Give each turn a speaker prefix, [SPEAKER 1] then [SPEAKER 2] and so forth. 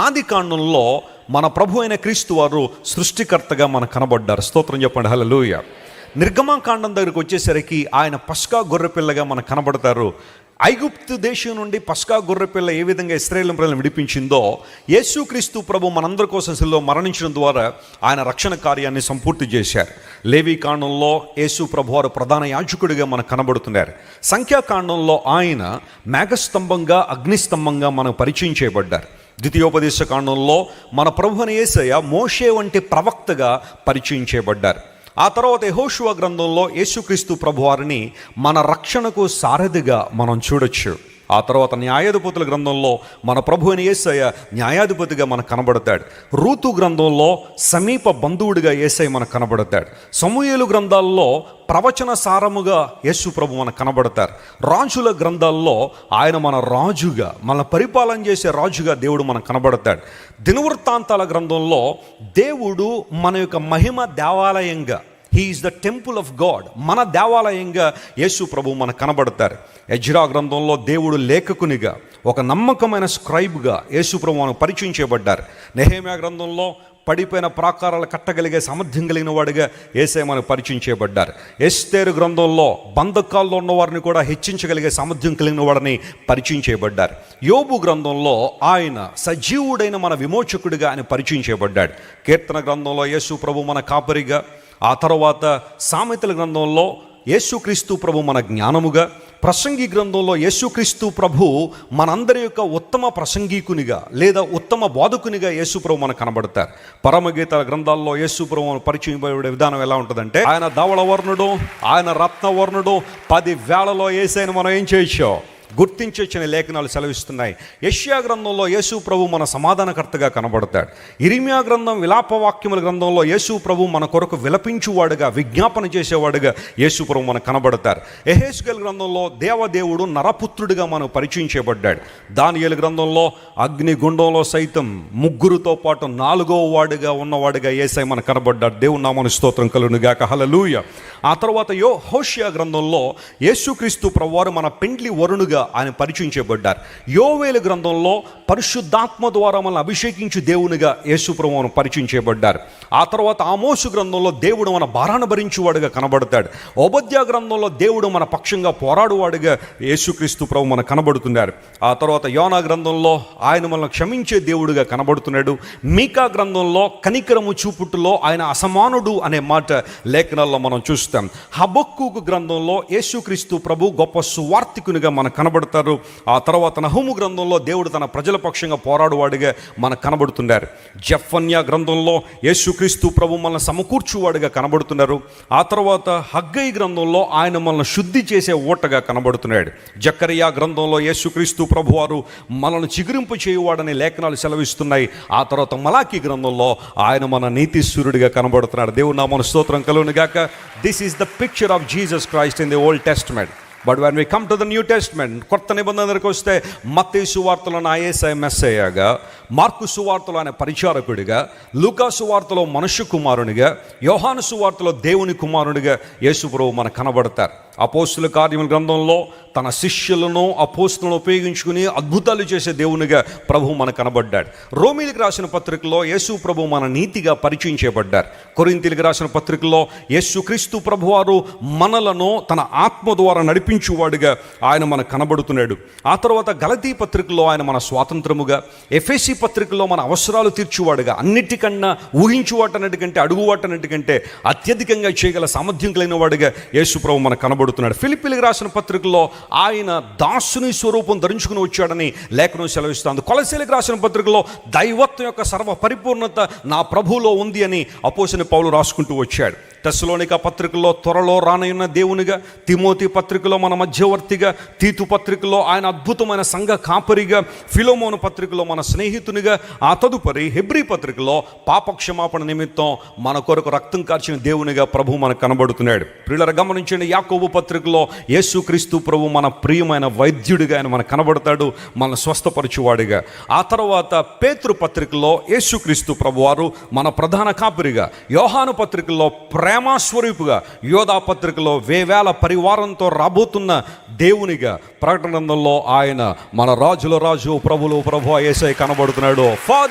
[SPEAKER 1] ఆది కాండంలో మన ప్రభు అయిన క్రీస్తు వారు సృష్టికర్తగా మనకు కనబడ్డారు. స్తోత్రం చెప్పండి, హల్లెలూయా. నిర్గమకాండం దగ్గరికి వచ్చేసరికి ఆయన పస్కా గొర్రెపిల్లగా మనకు కనబడతారు. ఐగుప్తు దేశం నుండి పస్కా గొర్రెపిల్ల ఏ విధంగా ఇశ్రాయేలు ప్రజలను విడిపించిందో, యేసుక్రీస్తు ప్రభు మనందరి కోసం శిలువలో మరణించడం ద్వారా ఆయన రక్షణ కార్యాన్ని సంపూర్తి చేశారు. లేవీకాండంలో యేసు ప్రభు వారు ప్రధాన యాజకుడిగా మనకు కనబడుతున్నారు. సంఖ్యాకాండంలో ఆయన మేఘస్తంభంగా అగ్నిస్తంభంగా మనకు పరిచయం చేయబడ్డారు. ద్వితీయోపదేశ కాండంలో మన ప్రభువుని యేసయ్య మోషే వంటి ప్రవక్తగా పరిచయం చేయబడ్డారు. ఆ తర్వాత యెహోషువ గ్రంథంలో యేసుక్రీస్తు ప్రభువారిని మన రక్షణకు సారథిగా మనం చూడొచ్చు. ఆ తర్వాత న్యాయాధిపతుల గ్రంథంలో మన ప్రభు అయిన యేసయ్య న్యాయాధిపతిగా మనకు కనబడతాడు. రూతు గ్రంథంలో సమీప బంధువుడిగా యేసయ్య మనకు కనబడతాడు. సమూయేలు గ్రంథాల్లో ప్రవచన సారముగా యేసు ప్రభు మనకు కనబడతారు. రాజుల గ్రంథాల్లో ఆయన మన రాజుగా, మన పరిపాలన చేసే రాజుగా దేవుడు మనకు కనబడతాడు. దినవృత్తాంతాల గ్రంథంలో దేవుడు మన యొక్క మహిమ దేవాలయంగా, he is the temple of God, మన దేవాలయంగా యేసు ప్రభు మనకు కనబడతారు. ఎజ్రా గ్రంథంలో దేవుడు లేఖకునిగా, ఒక నమ్మకమైన స్క్రైబ్గా యేసు ప్రభు మనకు పరిచయం చేయబడ్డారు. నెహెమ్యా గ్రంథంలో పడిపోయిన ప్రాకారాలు కట్టగలిగే సామర్థ్యం కలిగిన వాడిగా యేసయ్య మనకు పరిచయం చేయబడ్డారు. ఎస్తేరు గ్రంథంలో బంధకాల్లో ఉన్నవారిని కూడా హెచ్చించగలిగే సామర్థ్యం కలిగిన వాడిని పరిచయం చేయబడ్డారు. యోబు గ్రంథంలో ఆయన సజీవుడైన మన విమోచకుడిగా ఆయన పరిచయం చేయబడ్డాడు. కీర్తన గ్రంథంలో యేసు ప్రభు మన కాపరిగా, ఆ తర్వాత సామెతల గ్రంథంలో యేసుక్రీస్తు ప్రభు మన జ్ఞానముగా, ప్రసంగి గ్రంథంలో యేసుక్రీస్తు ప్రభు మనందరి యొక్క ఉత్తమ ప్రసంగికునిగా లేదా ఉత్తమ బోధకునిగా యేసు ప్రభు మనకు కనబడతారు. పరమగీత గ్రంథాల్లో యేసు ప్రభు పరిచయం విధానం ఎలా ఉంటుందంటే, ఆయన ధవళవర్ణుడు, ఆయన రత్నవర్ణుడు, 10 వేళలో యేసయ్యను మనం ఏం చేయొచ్చో గుర్తించొచ్చని లేఖనాలు సెలవిస్తున్నాయి. యెషయా గ్రంథంలో యేసు ప్రభు మన సమాధానకర్తగా కనబడతాడు. ఇర్మియా గ్రంథం విలాపవాక్యముల గ్రంథంలో యేసు ప్రభు మన కొరకు విలపించువాడుగా, విజ్ఞాపన చేసేవాడుగా యేసు ప్రభు మనకు కనబడతారు. యెహెజ్కేలు గ్రంథంలో దేవదేవుడు నరపుత్రుడిగా మనకు పరిచయం చేయబడ్డాడు. దానియేలు గ్రంథంలో అగ్నిగుండంలో సైతం 3 పాటు 4వ వాడుగా ఉన్నవాడుగా యేసయ్య మనకు కనబడ్డాడు. దేవుని నామమునకు స్తోత్రం కలుగును గాక, హల్లెలూయా. ఆ తర్వాత హోషేయ గ్రంథంలో యేసుక్రీస్తు ప్రభువారు మన పెండ్లి వరుణుగా ఆయన పరిచయం చేయబడ్డారు. యోవేలు గ్రంథంలో పరిశుద్ధాత్మ ద్వారా మనల్ని అభిషేకించు దేవునిగా యేసు ప్రభువును పరిచయం చేయబడ్డారు. ఆ తర్వాత ఆమోసు గ్రంథంలో దేవుడు మన భారాన భరించువాడుగా కనబడతాడు. ఓబద్యా గ్రంథంలో దేవుడు మన పక్షంగా పోరాడువాడుగా యేసుక్రీస్తు ప్రభు మనకు కనబడుతున్నారు. ఆ తర్వాత యోనా గ్రంథంలో ఆయన మనల్ని క్షమించే దేవుడిగా కనబడుతున్నాడు. మీకా గ్రంథంలో కనికరము చూపుట్టులో ఆయన అసమానుడు అనే మాట లేఖనాల్లో మనం చూస్తాం. హబక్కూకు గ్రంథంలో యేసుక్రీస్తు ప్రభు గొప్ప సువార్తికునిగా మనకు కనబడతారు. ఆ తర్వాత నహూము గ్రంథంలో దేవుడు తన ప్రజల పక్షంగా పోరాడువాడిగా మనకు కనబడుతున్నారు. జెఫన్యా గ్రంథంలో యేసుక్రీస్తు ప్రభు మనల్ని సమకూర్చువాడిగా కనబడుతున్నారు. ఆ తర్వాత హగ్గై గ్రంథంలో ఆయన మనల్ని శుద్ధి చేసే ఓటగా కనబడుతున్నాడు. జకరియా గ్రంథంలో యేసుక్రీస్తు ప్రభు వారు మనల్ని చిగురింపు చేయువాడని లేఖనాలు సెలవిస్తున్నాయి. ఆ తర్వాత మలాకీ గ్రంథంలో ఆయన మన నీతి సూర్యుడిగా కనబడుతున్నాడు. దేవుని నామమునకు స్తోత్రం కలుగును గాక. This is the picture of Jesus Christ in the Old Testament. But when we come to the New Testament, కొత్త నిబంధన దగ్గరికి వస్తే, మత్తయి సువార్తలో యేసయ్య మెస్సయ్యగా, మార్కు సువార్తలో ఆయన పరిచారకుడిగా, లూకా సువార్తలో మనుష్య కుమారునిగా, యోహాను సువార్తలో దేవుని కుమారునిగా యేసు ప్రభువు మనకు కనబడతారు. అపోస్తుల కార్యముల గ్రంథంలో తన శిష్యులను అపోస్తులను ఉపయోగించుకుని అద్భుతాలు చేసే దేవునిగా ప్రభు మనకు కనబడ్డాడు. రోమీలకు రాసిన పత్రికలో యేసు ప్రభు మన నీతిగా పరిచయం చేయబడ్డారు. కొరింథీయులకు రాసిన పత్రికలో యేసుక్రీస్తు ప్రభువారు మనలను తన ఆత్మ ద్వారా నడిపించువాడుగా ఆయన మనకు కనబడుతున్నాడు. ఆ తర్వాత గలతీ పత్రికలో ఆయన మన స్వాతంత్రముగా, ఎఫెసీ పత్రికలో మన అవసరాలు తీర్చువాడుగా, అన్నిటికన్నా ఊహించువాటన్నిటికంటే అడుగువాటన్నిటికంటే అత్యధికంగా చేయగల సామర్థ్యం కలిగిన వాడుగా యేసు ప్రభు మనకు కనబడుతున్నాడు. ఫిలిప్పీలకు రాసిన పత్రికలో ఆయన దాసుని స్వరూపం ధరించుకుని వచ్చాడని లేఖనం సెలవిస్తుంది. కొలస్సీలకు రాసిన పత్రికలో దైవత్వం యొక్క సర్వ పరిపూర్ణత నా ప్రభువులో ఉంది అని అపోస్తలుడైన పౌలు రాసుకుంటూ వచ్చాడు. తెస్సలోనిక పత్రికలో త్వరలో రానయ్యున్న దేవునిగా, తిమోతి పత్రికలో మన మధ్యవర్తిగా, తీతు పత్రికలో ఆయన అద్భుతమైన సంఘ కాపరిగా, ఫిలోమోను పత్రికలో మన స్నేహితునిగా, ఆ తదుపరి హెబ్రీ పత్రికలో పాపక్షమాపణ నిమిత్తం మన కొరకు రక్తం కార్చిన దేవునిగా ప్రభు మనకు కనబడుతున్నాడు. ప్రియులారా గమనించండి, యాకోబు పత్రికలో యేసుక్రీస్తు ప్రభు మన ప్రియమైన వైద్యుడిగా ఆయన మనకు కనబడతాడు, మన స్వస్థపరచువాడిగా. ఆ తర్వాత పేతురు పత్రికలో యేసుక్రీస్తు ప్రభు వారు మన ప్రధాన కాపరిగా, యోహాను పత్రికలో ప్రేమస్వరూపుగా, యోధా పత్రికలో వేవేల పరివారంతో రాబోతున్న దేవునిగా, ప్రకటన గ్రంథంలో ఆయన మన రాజుల రాజు ప్రభులు ప్రభు యేసయ్య కనబడుతున్నాడు. ఫాదర్